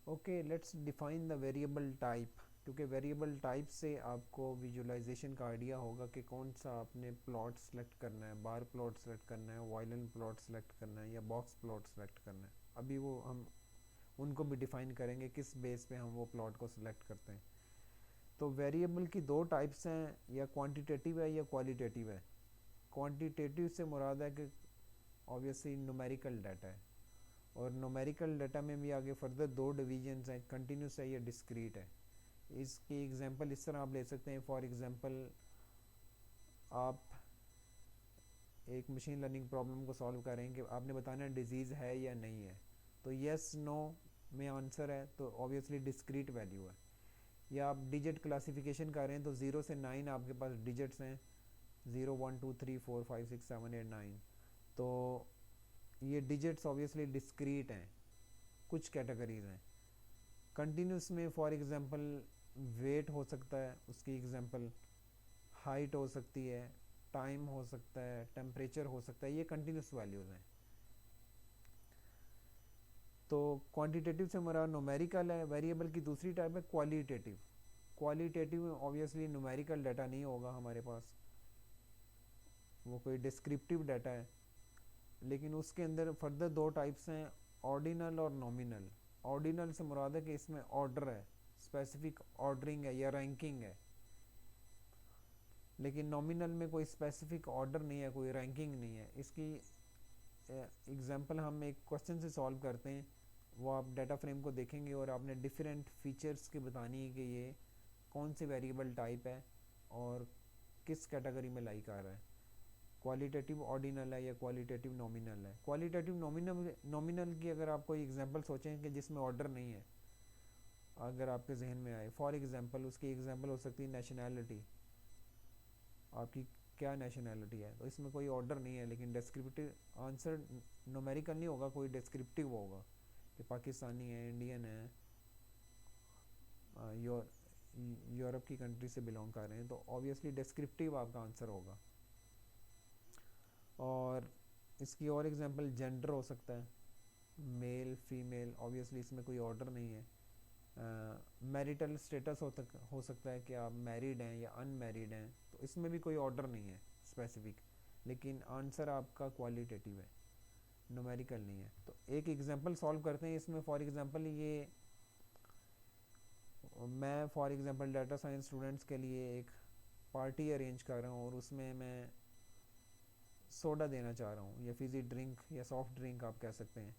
Okay, let's define the variable type, क्योंकि variable type से आपको विजुअलाइजेशन का आइडिया होगा कि कौन सा आपने प्लॉट सेलेक्ट करना है, बार प्लॉट सेलेक्ट करना है, वायलन प्लॉट सेलेक्ट करना है या बॉक्स प्लॉट सेलेक्ट करना है। अभी वो हम उनको भी डिफाइन करेंगे किस बेस पे हम वो प्लॉट को सिलेक्ट करते हैं। तो वेरिएबल की दो टाइप्स हैं, या क्वांटिटेटिव है या क्वालिटेटिव है। क्वांटिटेटिव से मुराद है कि ऑब्वियसली न्यूमेरिकल डाटा है, और न्यूमेरिकल डाटा में भी आगे फर्दर दो डिवीजन्स हैं, कंटिन्यूस है या डिस्क्रीट है। इसकी एग्जांपल इस तरह आप ले सकते हैं। फॉर एग्जांपल, आप एक मशीन लर्निंग प्रॉब्लम को सॉल्व करें कि आपने बताना है डिजीज़ है या नहीं है, तो यस नो में आंसर है तो ऑब्वियसली डिस्क्रीट वैल्यू है। या आप डिजिट क्लासिफिकेशन कर रहे हैं तो 0 से 9 आपके पास डिजिट्स हैं, 0 1 2 3 4 5 6 7 8 9, तो ये डिजिट्स ऑब्वियसली डिस्क्रीट हैं। कुछ कैटेगरीज हैं कंटिन्यूस में, फॉर एग्जांपल वेट हो सकता है, उसकी एग्जांपल हाइट हो सकती है, टाइम हो सकता है, टेम्परेचर हो सकता है, ये कंटिन्यूस वैल्यूज़ हैं। तो क्वांटिटेटिव से हमारा न्यूमेरिकल है। वेरिएबल की दूसरी टाइप है क्वालिटेटिव। क्वालिटेटिव में ऑब्वियसली न्यूमेरिकल डाटा नहीं होगा हमारे पास, वो कोई डिस्क्रिप्टिव डाटा है। लेकिन उसके अंदर फर्दर दो टाइप्स हैं, ऑर्डिनल और नॉमिनल। ऑर्डिनल से मुराद है कि इसमें ऑर्डर है, स्पेसिफिक ऑर्डरिंग है या रैंकिंग है। लेकिन नॉमिनल में कोई स्पेसिफिक ऑर्डर नहीं है, कोई रैंकिंग नहीं है। इसकी एग्जांपल हम एक क्वेश्चन से सॉल्व करते हैं, वो आप डाटा फ्रेम को देखेंगे और आपने डिफरेंट फीचर्स की बतानी है कि ये कौन सी वेरिएबल टाइप है और किस कैटेगरी में लाई कर रहा है। क्वालिटेटिव ऑर्डिनल है या क्वालिटेटिव नॉमिनल है। क्वालिटेटिव नॉमिनल की अगर आप कोई एग्जांपल सोचें कि जिसमें ऑर्डर नहीं है, अगर आपके जहन में आए, फॉर एग्जांपल उसकी एग्जांपल हो सकती है नेशनैलिटी, आपकी क्या नेशनैलिटी है, तो इसमें कोई ऑर्डर नहीं है। लेकिन डिस्क्रिप्टिव आंसर न्यूमेरिकल नहीं होगा, कोई डिस्क्रिप्टिव होगा कि पाकिस्तानी है, इंडियन है, यूरोप की कंट्री से बिलोंग कर रहे हैं, तो ऑब्वियसली डिस्क्रिप्टिव आपका आंसर होगा। और इसकी और एग्जांपल जेंडर हो सकता है, मेल फीमेल, ऑब्वियसली इसमें कोई ऑर्डर नहीं है। मैरिटल स्टेटस हो सकता है कि आप मैरिड हैं या अनमैरिड हैं, तो इसमें भी कोई ऑर्डर नहीं है स्पेसिफिक। लेकिन आंसर आपका क्वालिटेटिव है, न्यूमेरिकल नहीं है। तो एक एग्जांपल सॉल्व करते हैं इसमें। फॉर एग्जांपल ये मैं for example data science students के लिए एक पार्टी अरेंज कर रहा हूँ और उसमें मैं सोडा देना चाह रहा हूँ, या फिज़ी ड्रिंक या सॉफ्ट ड्रिंक आप कह सकते हैं।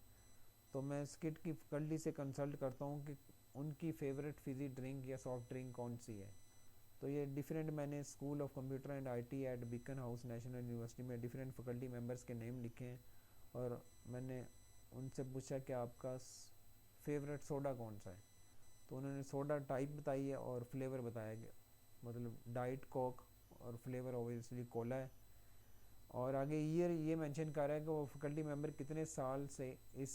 तो मैं स्किट की फैकल्टी से कंसल्ट करता हूँ कि उनकी फेवरेट फिज़ी ड्रिंक या सॉफ्ट ड्रिंक कौन सी है। तो ये डिफरेंट, मैंने school of computer and IT at Beacon House National University में डिफरेंट फैकल्टी मेंबर्स के नेम लिखे हैं, और मैंने उनसे पूछा कि आपका फेवरेट सोडा कौन सा है। तो उन्होंने सोडा टाइप बताई है और फ्लेवर बताया गया, मतलब डाइट कोक, और फ्लेवर ओबियसली कोला है। और आगे ईयर ये मेंशन कर रहा है कि वो फैकल्टी मेंबर कितने साल से इस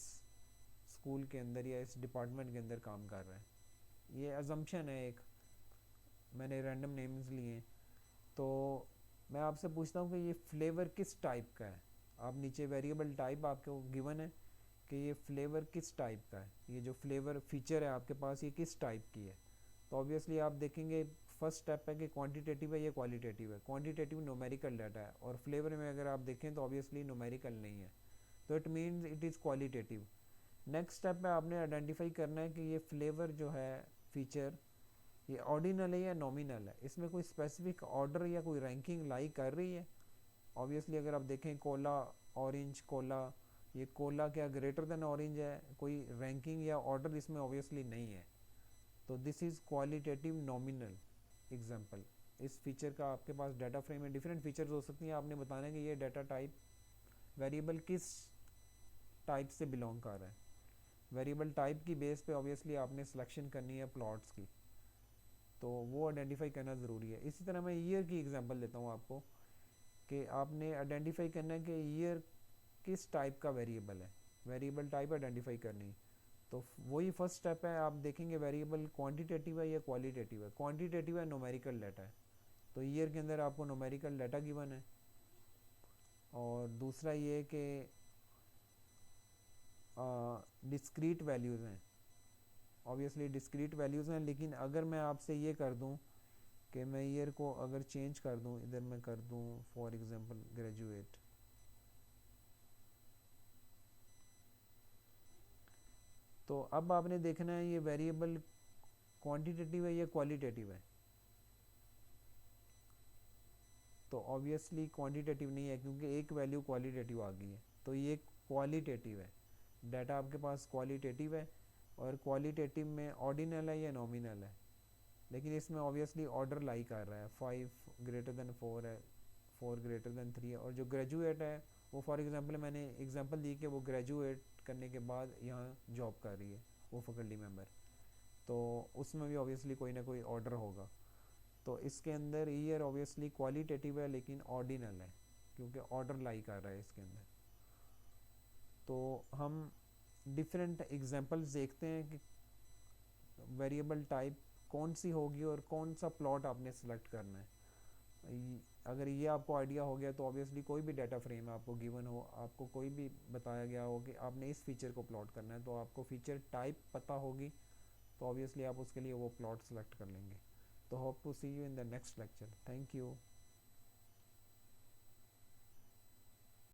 स्कूल के अंदर या इस डिपार्टमेंट के अंदर काम कर रहा है। ये अजम्पशन है, एक मैंने रैंडम नेम्स लिए। तो मैं आपसे पूछता हूँ कि ये फ्लेवर किस टाइप का है। आप नीचे वेरिएबल टाइप आपको गिवन है कि ये फ्लेवर किस टाइप का है, ये जो फ्लेवर फीचर है आपके पास ये किस टाइप की है। तो ऑब्वियसली आप देखेंगे फर्स्ट स्टेप है कि क्वांटिटेटिव है या क्वालिटेटिव है। क्वांटिटेटिव न्यूमेरिकल डाटा है, और फ्लेवर में अगर आप देखें तो ऑब्वियसली न्यूमेरिकल नहीं है, तो it means it is qualitative. Next step में आपने आइडेंटिफाई करना है कि ये फ्लेवर जो है फीचर, ये ऑर्डिनल है या नॉमिनल है, इसमें कोई स्पेसिफिक ऑर्डर या कोई रैंकिंग लाई कर रही है। ऑब्वियसली अगर आप देखें कोला, ऑरेंज कोला, ये कोला क्या ग्रेटर देन ऑरेंज है, कोई रैंकिंग या ऑर्डर इसमें ऑब्वियसली नहीं है। तो this is qualitative nominal example. इस फीचर का आपके पास डाटा फ्रेम में डिफरेंट फीचर्स हो सकती हैं, आपने बताना है कि ये डाटा टाइप वेरिएबल किस टाइप से बिलोंग कर रहा है। वेरिएबल टाइप की बेस पे ऑब्वियसली आपने सिलेक्शन करनी है प्लॉट्स की, तो वो आइडेंटिफाई करना ज़रूरी है। इसी तरह मैं ईयर की एग्जांपल देता हूँ आपको, कि आपने आइडेंटिफाई करना है कि ईयर किस टाइप का वेरिएबल है, वेरिएबल टाइप आइडेंटिफाई करनी। तो वही फर्स्ट स्टेप है, आप देखेंगे वेरिएबल क्वांटिटेटिव है या क्वालिटेटिव है। क्वांटिटेटिव है, न्यूमेरिकल डाटा है, तो ईयर के अंदर आपको न्यूमेरिकल डाटा गिवन है। और दूसरा ये कि डिस्क्रीट वैल्यूज़ हैं, ऑब्वियसली डिस्क्रीट वैल्यूज़ हैं, लेकिन अगर मैं आपसे ये कर दूं कि मैं ईयर को अगर चेंज कर दूं, इधर मैं कर दूं फॉर एग्जांपल ग्रेजुएट, तो अब आपने देखना है ये वेरिएबल क्वांटिटेटिव है या क्वालिटेटिव है। तो ऑब्वियसली क्वांटिटेटिव नहीं है क्योंकि एक वैल्यू क्वालिटेटिव आ गई है, तो ये क्वालिटेटिव है। डाटा आपके पास क्वालिटेटिव है, और क्वालिटेटिव में ऑर्डिनल है या नॉमिनल है, लेकिन इसमें ऑब्वियसली ऑर्डर लाई कर रहा है, 5 > 4 है, 4 > 3 है। और जो ग्रेजुएट है वो फॉर एग्जांपल मैंने एग्जांपल दी कि वो ग्रेजुएट करने के बाद यहाँ जॉब कर रही है, वो फैकल्टी मेंबर, तो उसमें भी ऑब्वियसली कोई ना कोई ऑर्डर होगा। तो इसके अंदर ईयर ऑब्वियसली क्वालिटेटिव है लेकिन ऑर्डिनल है क्योंकि ऑर्डर लाई कर रहा है इसके अंदर। तो हम डिफरेंट एग्जांपल्स देखते हैं कि वेरिएबल टाइप कौन सी होगी और कौन सा प्लॉट आपने सेलेक्ट करना है। अगर ये आपको आइडिया हो गया तो ऑब्वियसली कोई भी डाटा फ्रेम आपको गिवन हो, आपको कोई भी बताया गया हो कि आपने इस फीचर को प्लॉट करना है, तो आपको फीचर टाइप पता होगी, तो ऑब्वियसली आप उसके लिए वो प्लॉट सेलेक्ट कर लेंगे। तो hope to see you in the next lecture. Thank you.